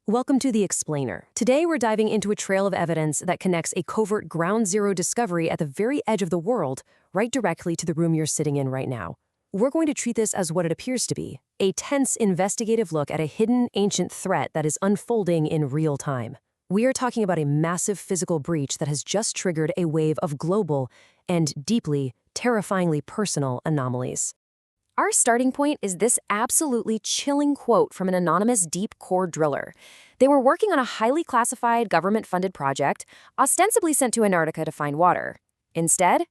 Welcome to The Explainer. Today we're diving into a trail of evidence that connects a covert ground zero discovery at the very edge of the world right directly to the room you're sitting in right now. We're going to treat this as what it appears to be, a tense investigative look at a hidden, ancient threat that is unfolding in real time. We are talking about a massive physical breach that has just triggered a wave of global and deeply, terrifyingly personal anomalies. Our starting point is this absolutely chilling quote from an anonymous deep core driller. They were working on a highly classified government-funded project, ostensibly sent to Antarctica to find water. Instead,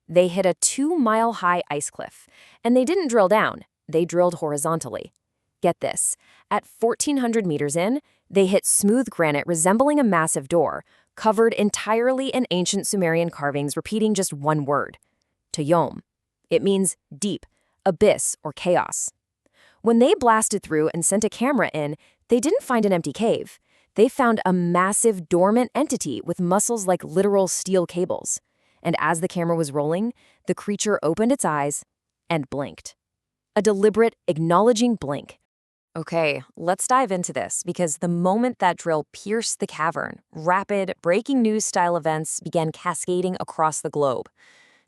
they hit a 2-mile-high ice cliff. And they didn't drill down, they drilled horizontally. Get this, at 1,400 meters in, they hit smooth granite resembling a massive door, covered entirely in ancient Sumerian carvings repeating just one word, Tayom. It means deep, abyss, or chaos. When they blasted through and sent a camera in, they didn't find an empty cave. They found a massive dormant entity with muscles like literal steel cables. And as the camera was rolling, the creature opened its eyes and blinked. A deliberate, acknowledging blink. Okay, let's dive into this, because the moment that drill pierced the cavern, rapid, breaking news-style events began cascading across the globe.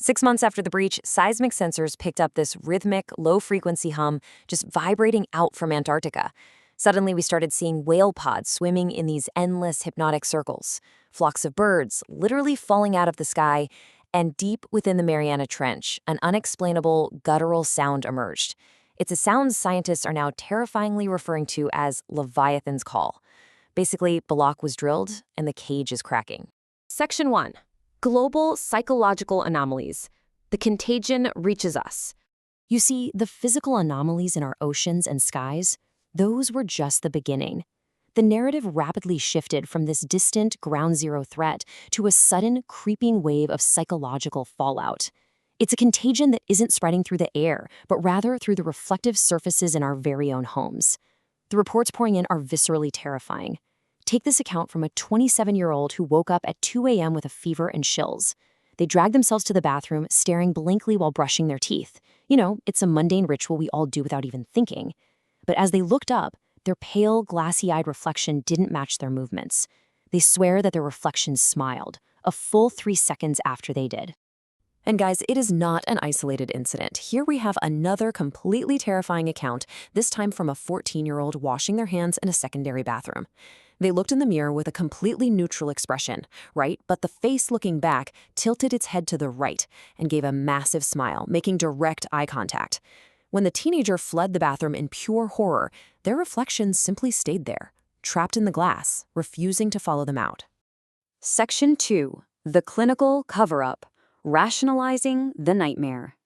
6 months after the breach, seismic sensors picked up this rhythmic, low-frequency hum just vibrating out from Antarctica. Suddenly, we started seeing whale pods swimming in these endless hypnotic circles, flocks of birds literally falling out of the sky, and deep within the Mariana Trench, an unexplainable, guttural sound emerged. It's a sound scientists are now terrifyingly referring to as Leviathan's Call. Basically, Balak was drilled, and the cage is cracking. Section 1. Global psychological anomalies. The contagion reaches us. You see, the physical anomalies in our oceans and skies, those were just the beginning. The narrative rapidly shifted from this distant ground zero threat to a sudden creeping wave of psychological fallout. It's a contagion that isn't spreading through the air, but rather through the reflective surfaces in our very own homes. The reports pouring in are viscerally terrifying. Take this account from a 27-year-old who woke up at 2 a.m. with a fever and chills. They dragged themselves to the bathroom, staring blankly while brushing their teeth. You know, it's a mundane ritual we all do without even thinking. But as they looked up, their pale, glassy-eyed reflection didn't match their movements. They swear that their reflection smiled, a full 3 seconds after they did. And guys, it is not an isolated incident. Here we have another completely terrifying account, this time from a 14-year-old washing their hands in a secondary bathroom. They looked in the mirror with a completely neutral expression, right? But the face looking back tilted its head to the right and gave a massive smile, making direct eye contact. When the teenager fled the bathroom in pure horror, their reflection simply stayed there, trapped in the glass, refusing to follow them out. Section 2. The clinical cover-up. Rationalizing the nightmare.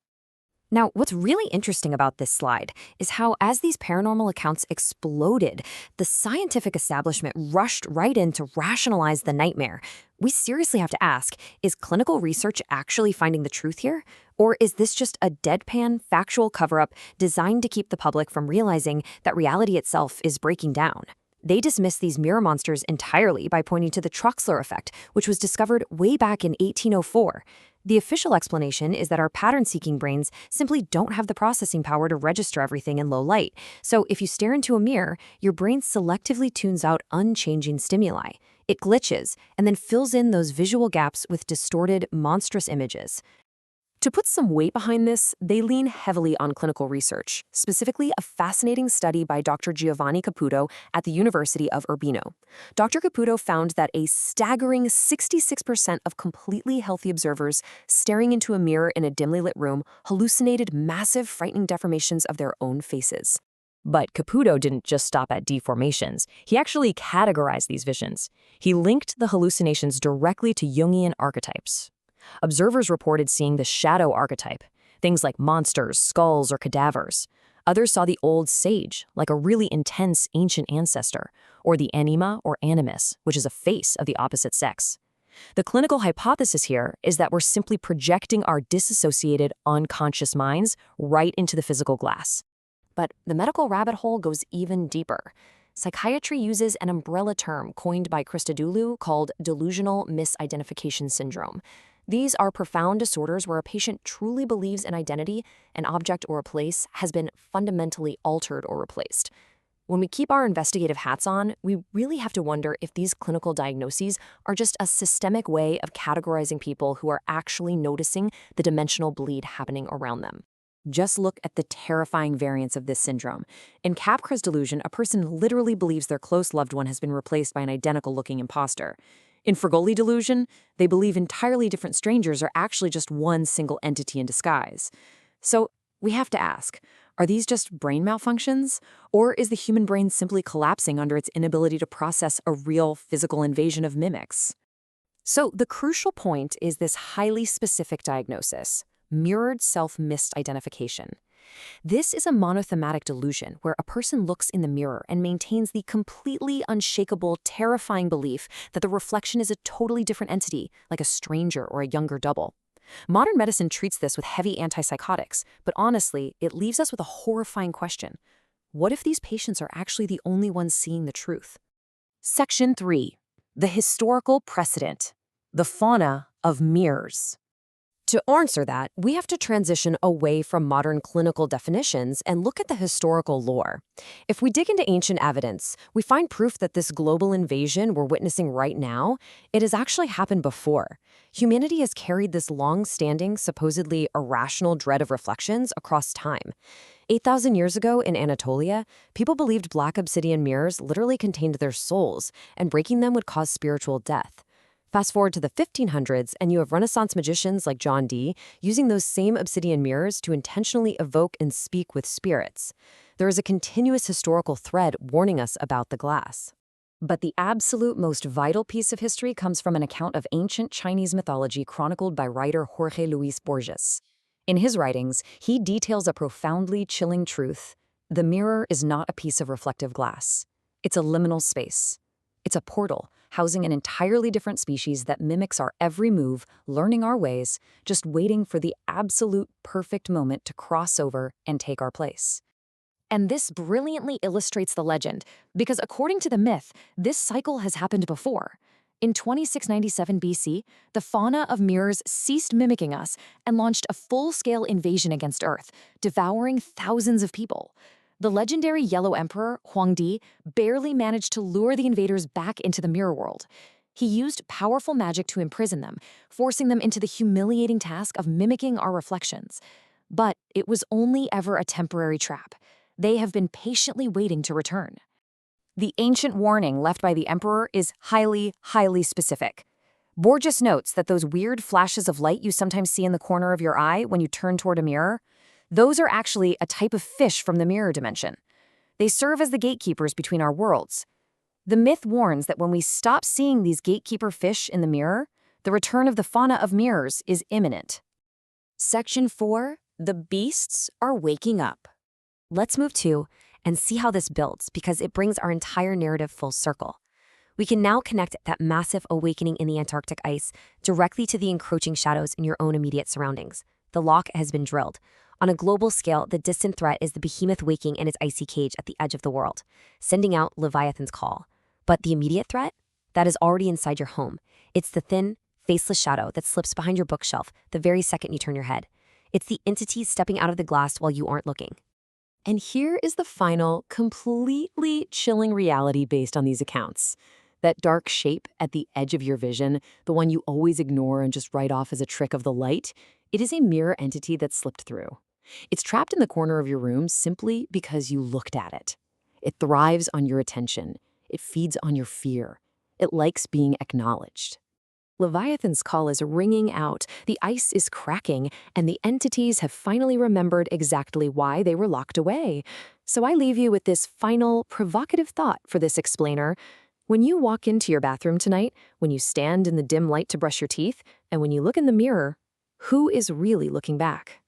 Now, what's really interesting about this slide is how, as these paranormal accounts exploded, the scientific establishment rushed right in to rationalize the nightmare. We seriously have to ask, is clinical research actually finding the truth here? Or is this just a deadpan, factual cover-up designed to keep the public from realizing that reality itself is breaking down? They dismiss these mirror monsters entirely by pointing to the Troxler effect, which was discovered way back in 1804. The official explanation is that our pattern-seeking brains simply don't have the processing power to register everything in low light. So if you stare into a mirror, your brain selectively tunes out unchanging stimuli. It glitches and then fills in those visual gaps with distorted, monstrous images. To put some weight behind this, they lean heavily on clinical research, specifically a fascinating study by Dr. Giovanni Caputo at the University of Urbino. Dr. Caputo found that a staggering 66% of completely healthy observers staring into a mirror in a dimly lit room hallucinated massive, frightening deformations of their own faces. But Caputo didn't just stop at deformations. He actually categorized these visions. He linked the hallucinations directly to Jungian archetypes. Observers reported seeing the shadow archetype, things like monsters, skulls, or cadavers. Others saw the old sage, like a really intense ancient ancestor, or the anima or animus, which is a face of the opposite sex. The clinical hypothesis here is that we're simply projecting our disassociated, unconscious minds right into the physical glass. But the medical rabbit hole goes even deeper. Psychiatry uses an umbrella term coined by Christodoulou called delusional misidentification syndrome. These are profound disorders where a patient truly believes an identity, an object, or a place has been fundamentally altered or replaced. When we keep our investigative hats on, we really have to wonder if these clinical diagnoses are just a systemic way of categorizing people who are actually noticing the dimensional bleed happening around them. Just look at the terrifying variants of this syndrome. In Capgras delusion, a person literally believes their close loved one has been replaced by an identical-looking imposter. In Fragoli delusion, they believe entirely different strangers are actually just one single entity in disguise. So we have to ask, are these just brain malfunctions? Or is the human brain simply collapsing under its inability to process a real physical invasion of mimics? So the crucial point is this highly specific diagnosis: mirrored self-misidentification. This is a monothematic delusion where a person looks in the mirror and maintains the completely unshakable, terrifying belief that the reflection is a totally different entity, like a stranger or a younger double. Modern medicine treats this with heavy antipsychotics, but honestly, it leaves us with a horrifying question. What if these patients are actually the only ones seeing the truth? Section 3. The historical precedent. The fauna of mirrors. To answer that, we have to transition away from modern clinical definitions and look at the historical lore. If we dig into ancient evidence, we find proof that this global invasion we're witnessing right now, it has actually happened before. Humanity has carried this long-standing, supposedly irrational dread of reflections across time. 8,000 years ago in Anatolia, people believed black obsidian mirrors literally contained their souls, and breaking them would cause spiritual death. Fast forward to the 1500s, and you have Renaissance magicians like John Dee using those same obsidian mirrors to intentionally evoke and speak with spirits. There is a continuous historical thread warning us about the glass. But the absolute most vital piece of history comes from an account of ancient Chinese mythology chronicled by writer Jorge Luis Borges. In his writings, he details a profoundly chilling truth. The mirror is not a piece of reflective glass. It's a liminal space. It's a portal housing an entirely different species that mimics our every move, learning our ways, just waiting for the absolute perfect moment to cross over and take our place. And this brilliantly illustrates the legend, because according to the myth, this cycle has happened before. In 2697 BC, the fauna of mirrors ceased mimicking us and launched a full-scale invasion against Earth, devouring thousands of people. The legendary Yellow Emperor, Huangdi, barely managed to lure the invaders back into the mirror world. He used powerful magic to imprison them, forcing them into the humiliating task of mimicking our reflections. But it was only ever a temporary trap. They have been patiently waiting to return. The ancient warning left by the emperor is highly, highly specific. Borges notes that those weird flashes of light you sometimes see in the corner of your eye when you turn toward a mirror, those are actually a type of fish from the mirror dimension. They serve as the gatekeepers between our worlds. The myth warns that when we stop seeing these gatekeeper fish in the mirror, the return of the fauna of mirrors is imminent. Section 4. The beasts are waking up. Let's move to and see how this builds, because it brings our entire narrative full circle. We can now connect that massive awakening in the Antarctic ice directly to the encroaching shadows in your own immediate surroundings. The lock has been drilled. On a global scale, the distant threat is the behemoth waking in its icy cage at the edge of the world, sending out Leviathan's call. But the immediate threat? That is already inside your home. It's the thin, faceless shadow that slips behind your bookshelf the very second you turn your head. It's the entity stepping out of the glass while you aren't looking. And here is the final, completely chilling reality based on these accounts. That dark shape at the edge of your vision, the one you always ignore and just write off as a trick of the light, it is a mirror entity that slipped through. It's trapped in the corner of your room simply because you looked at it. It thrives on your attention. It feeds on your fear. It likes being acknowledged. Leviathan's call is ringing out, the ice is cracking, and the entities have finally remembered exactly why they were locked away. So I leave you with this final, provocative thought for this explainer. When you walk into your bathroom tonight, when you stand in the dim light to brush your teeth, and when you look in the mirror, who is really looking back?